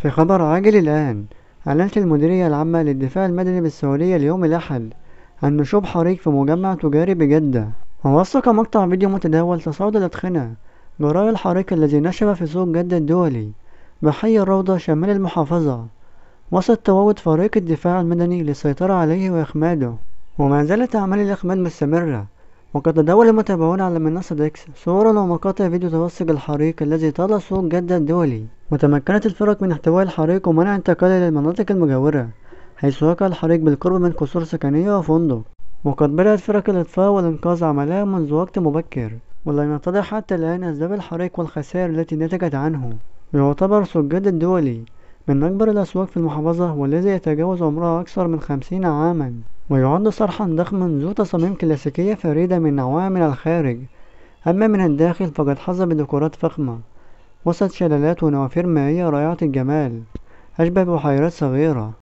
في خبر عاجل الآن، أعلنت المديرية العامة للدفاع المدني بالسعودية اليوم الأحد عن نشوب حريق في مجمع تجاري بجدة. ووثق مقطع فيديو متداول تصاعد الأدخنة جراء الحريق الذي نشب في سوق جدة الدولي بحي الروضة شمال المحافظة، وسط تواجد فريق الدفاع المدني للسيطرة عليه وإخماده. وما زالت أعمال الإخماد مستمرة، وقد تداول المتابعون على منصة إكس صورا ومقاطع فيديو توثق الحريق الذي طال سوق جدة الدولي. وتمكنت الفرق من احتواء الحريق ومنع انتقاله للمناطق المجاورة، حيث وقع الحريق بالقرب من قصور سكنية وفندق. وقد بدأت فرق الإطفاء والإنقاذ عملها منذ وقت مبكر، ولم يتضح حتى الآن أسباب الحريق والخسائر التي نتجت عنه. ويعتبر سوق جدة الدولي من أكبر الأسواق في المحافظة، والذي يتجاوز عمرها أكثر من 50 عاما، ويعد صرحا ضخما ذو تصاميم كلاسيكية فريدة من نوعها من الخارج. أما من الداخل فقد حظى بديكورات فخمة وسط شلالات ونوافير مائية رائعة الجمال أشبه ببحيرات صغيرة.